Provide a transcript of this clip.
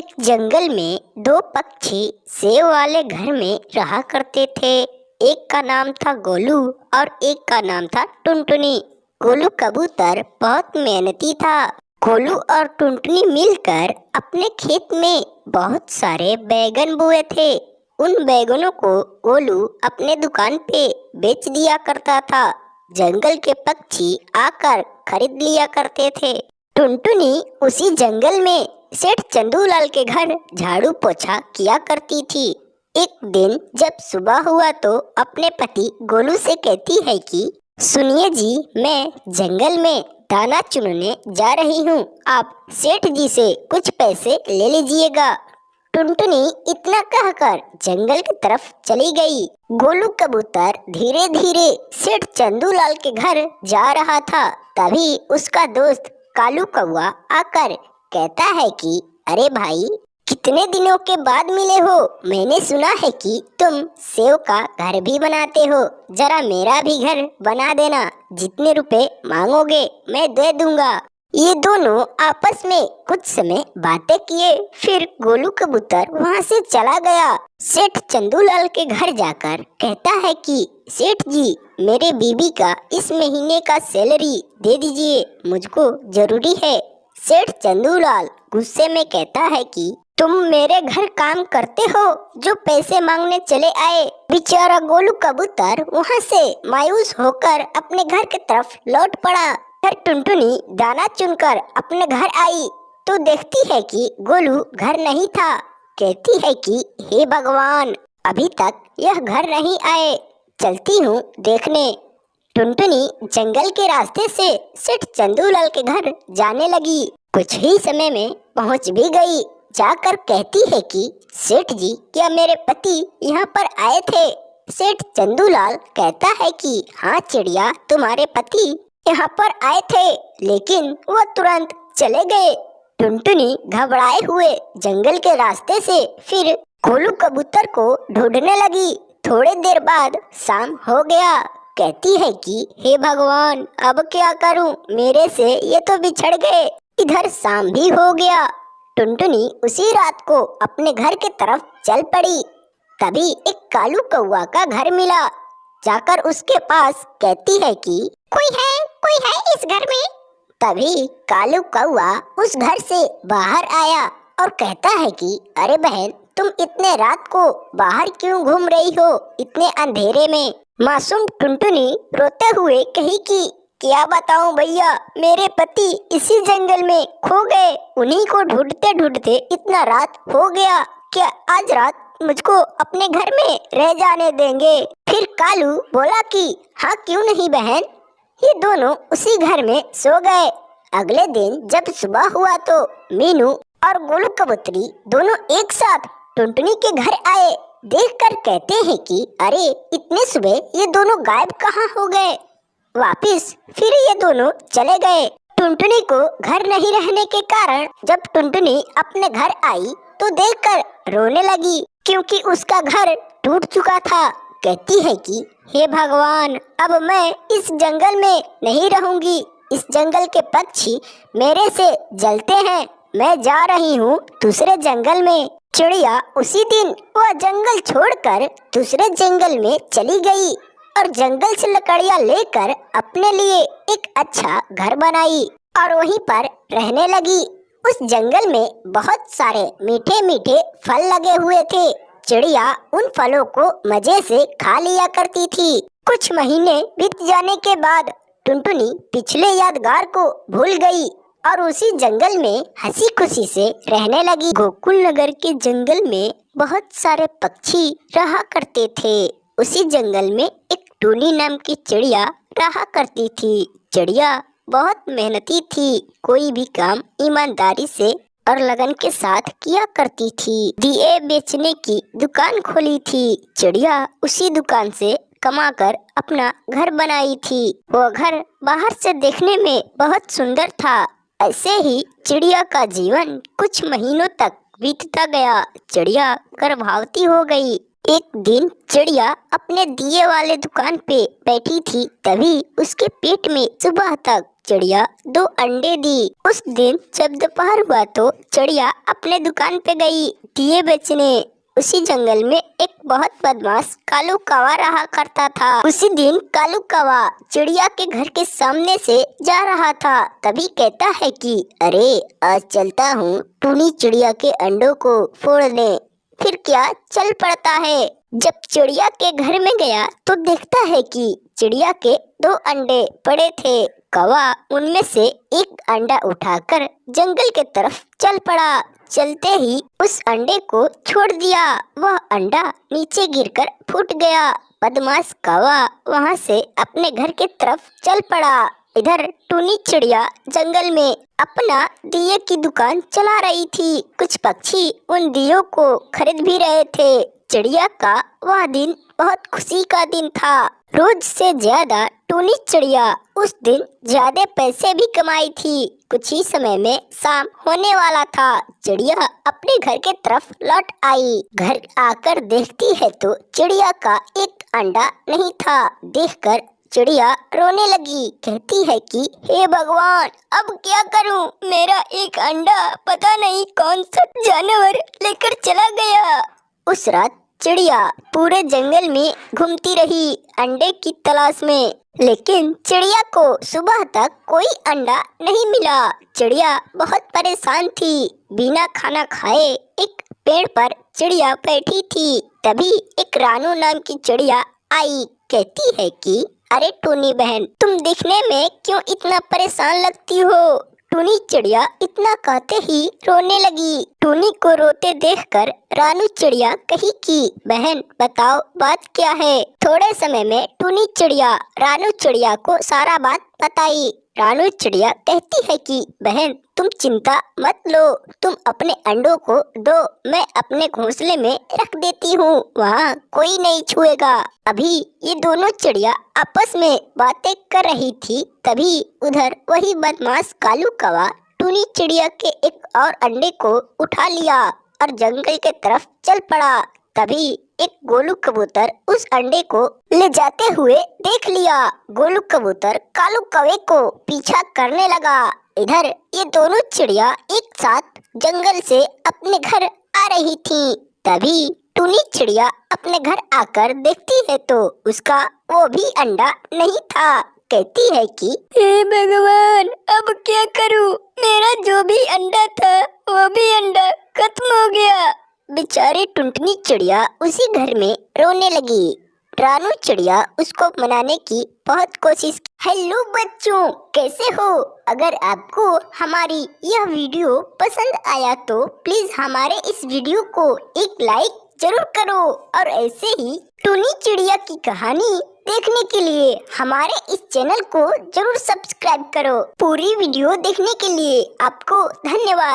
एक जंगल में दो पक्षी सेब वाले घर में रहा करते थे। एक का नाम था गोलू और एक का नाम था टुनटुनी। गोलू कबूतर बहुत मेहनती था। गोलू और टुनटुनी मिलकर अपने खेत में बहुत सारे बैगन बोए थे। उन बैगनों को गोलू अपने दुकान पे बेच दिया करता था। जंगल के पक्षी आकर खरीद लिया करते थे। टुनटुनी उसी जंगल में सेठ चंदूलाल के घर झाड़ू पोछा किया करती थी। एक दिन जब सुबह हुआ तो अपने पति गोलू से कहती है कि सुनिए जी, मैं जंगल में दाना चुनने जा रही हूँ, आप सेठ जी से कुछ पैसे ले लीजिएगा। टुनटुनी इतना कहकर जंगल की तरफ चली गई। गोलू कबूतर धीरे धीरे सेठ चंदूलाल के घर जा रहा था। तभी उसका दोस्त कालू कौवा आकर कहता है कि अरे भाई, कितने दिनों के बाद मिले हो। मैंने सुना है कि तुम सेव का घर भी बनाते हो, जरा मेरा भी घर बना देना। जितने रुपए मांगोगे मैं दे दूंगा। ये दोनों आपस में कुछ समय बातें किए, फिर गोलू कबूतर वहाँ से चला गया। सेठ चंदूलाल के घर जाकर कहता है कि सेठ जी, मेरे बीबी का इस महीने का सैलरी दे दीजिए, मुझको जरूरी है। सेठ चंदूलाल गुस्से में कहता है कि तुम मेरे घर काम करते हो जो पैसे मांगने चले आए। बेचारा गोलू कबूतर वहाँ से मायूस होकर अपने घर की तरफ लौट पड़ा। फिर टुनटुनी दाना चुनकर अपने घर आई तो देखती है कि गोलू घर नहीं था। कहती है कि हे भगवान, अभी तक यह घर नहीं आए, चलती हूँ देखने। टुनटुनी जंगल के रास्ते से सेठ चंदूलाल के घर जाने लगी। कुछ ही समय में पहुंच भी गई। जाकर कहती है कि सेठ जी, क्या मेरे पति यहाँ पर आए थे। सेठ चंदूलाल कहता है कि हाँ चिड़िया, तुम्हारे पति यहाँ पर आए थे, लेकिन वह तुरंत चले गए। टुनटुनी घबराए हुए जंगल के रास्ते से फिर गोलू कबूतर को ढूंढने लगी। थोड़ी देर बाद शाम हो गया। कहती है कि हे भगवान, अब क्या करूं, मेरे से ये तो बिछड़ गए। इधर शाम भी हो गया। टुनटुनी उसी रात को अपने घर की तरफ चल पड़ी। तभी एक कालू कौवा का घर मिला। जाकर उसके पास कहती है कि कोई है इस घर में। तभी कालू कौवा उस घर से बाहर आया और कहता है कि अरे बहन, तुम इतने रात को बाहर क्यों घूम रही हो, इतने अंधेरे में। मासूम टुनटुनी रोते हुए कही कि क्या बताऊं भैया, मेरे पति इसी जंगल में खो गए। उन्हीं को ढूंढते ढूंढते इतना रात हो गया। क्या आज रात मुझको अपने घर में रह जाने देंगे। फिर कालू बोला कि हाँ क्यों नहीं बहन। ये दोनों उसी घर में सो गए। अगले दिन जब सुबह हुआ तो मीनू और गोलू कबूतरी दोनों एक साथ टुनटुनी के घर आए। देखकर कहते हैं कि अरे, इतने सुबह ये दोनों गायब कहाँ हो गए। वापिस फिर ये दोनों चले गए। टुनटुनी को घर नहीं रहने के कारण जब टुनटुनी अपने घर आई तो देखकर रोने लगी, क्योंकि उसका घर टूट चुका था। कहती है कि हे भगवान, अब मैं इस जंगल में नहीं रहूंगी। इस जंगल के पक्षी मेरे से जलते हैं। मैं जा रही हूँ दूसरे जंगल में। चिड़िया उसी दिन वह जंगल छोड़कर दूसरे जंगल में चली गई और जंगल से लकड़ियाँ लेकर अपने लिए एक अच्छा घर बनाई और वहीं पर रहने लगी। उस जंगल में बहुत सारे मीठे मीठे फल लगे हुए थे। चिड़िया उन फलों को मजे से खा लिया करती थी। कुछ महीने बीत जाने के बाद टुनटुनी पिछले यादगार को भूल गई और उसी जंगल में हंसी खुशी से रहने लगी। गोकुल नगर के जंगल में बहुत सारे पक्षी रहा करते थे। उसी जंगल में एक टूनी नाम की चिड़िया रहा करती थी। चिड़िया बहुत मेहनती थी। कोई भी काम ईमानदारी से और लगन के साथ किया करती थी। दिए बेचने की दुकान खोली थी। चिड़िया उसी दुकान से कमाकर अपना घर बनाई थी। वो घर बाहर से देखने में बहुत सुंदर था। ऐसे ही चिड़िया का जीवन कुछ महीनों तक बीतता गया। चिड़िया गर्भवती हो गई। एक दिन चिड़िया अपने दिए वाले दुकान पे बैठी थी। तभी उसके पेट में सुबह तक चिड़िया 2 अंडे दी। उस दिन जब दोपहर हुआ तो चिड़िया अपने दुकान पे गई दिए बेचने। उसी जंगल में एक बहुत बदमाश कालू कौवा रहा करता था। उसी दिन कालू कौवा चिड़िया के घर के सामने से जा रहा था। तभी कहता है कि अरे आज चलता हूँ टूनी चिड़िया के अंडों को फोड़ने। फिर क्या चल पड़ता है। जब चिड़िया के घर में गया तो देखता है कि चिड़िया के 2 अंडे पड़े थे। कौवा उनमें से एक अंडा उठाकर जंगल के तरफ चल पड़ा। चलते ही उस अंडे को छोड़ दिया। वह अंडा नीचे गिरकर फूट गया। बदमाश कौवा वहां से अपने घर के तरफ चल पड़ा। इधर टूनी चिड़िया जंगल में अपना दिए की दुकान चला रही थी। कुछ पक्षी उन दियों को खरीद भी रहे थे। चिड़िया का वह दिन बहुत खुशी का दिन था। रोज से ज्यादा टूनी चिड़िया उस दिन ज्यादा पैसे भी कमाई थी। कुछ ही समय में शाम होने वाला था। चिड़िया अपने घर के तरफ लौट आई। घर आकर देखती है तो चिड़िया का एक अंडा नहीं था। देखकर चिड़िया रोने लगी। कहती है कि हे भगवान, अब क्या करूं? मेरा एक अंडा पता नहीं कौन सा जानवर लेकर चला गया। उस रात चिड़िया पूरे जंगल में घूमती रही अंडे की तलाश में, लेकिन चिड़िया को सुबह तक कोई अंडा नहीं मिला। चिड़िया बहुत परेशान थी। बिना खाना खाए एक पेड़ पर चिड़िया बैठी थी। तभी एक रानू नाम की चिड़िया आई। कहती है कि अरे टूनी बहन, तुम दिखने में क्यों इतना परेशान लगती हो? टूनी चिड़िया इतना कहते ही रोने लगी। टूनी को रोते देखकर रानू चिड़िया कही कि बहन बताओ बात क्या है। थोड़े समय में टूनी चिड़िया रानू चिड़िया को सारा बात बताई। रानू चिड़िया कहती है कि बहन तुम चिंता मत लो, तुम अपने अंडों को दो, मैं अपने घोंसले में रख देती हूँ, वहाँ कोई नहीं छुएगा। अभी ये दोनों चिड़िया आपस में बातें कर रही थी। तभी उधर वही बदमाश कालू कौवा टूनी चिड़िया के एक और अंडे को उठा लिया और जंगल के तरफ चल पड़ा। तभी एक गोलू कबूतर उस अंडे को ले जाते हुए देख लिया। गोलू कबूतर कालू कौवे को पीछा करने लगा। इधर ये दोनों चिड़िया एक साथ जंगल से अपने घर आ रही थी। तभी टूनी चिड़िया अपने घर आकर देखती है तो उसका वो भी अंडा नहीं था। कहती है कि हे भगवान, अब क्या करूं? मेरा जो भी अंडा था वो भी अंडा खत्म हो गया। बेचारी टुनटुनी चिड़िया उसी घर में रोने लगी। रानू चिड़िया उसको मनाने की बहुत कोशिश की। हेलो बच्चों, कैसे हो? अगर आपको हमारी यह वीडियो पसंद आया तो प्लीज हमारे इस वीडियो को एक लाइक जरूर करो और ऐसे ही टूनी चिड़िया की कहानी देखने के लिए हमारे इस चैनल को जरूर सब्सक्राइब करो। पूरी वीडियो देखने के लिए आपको धन्यवाद।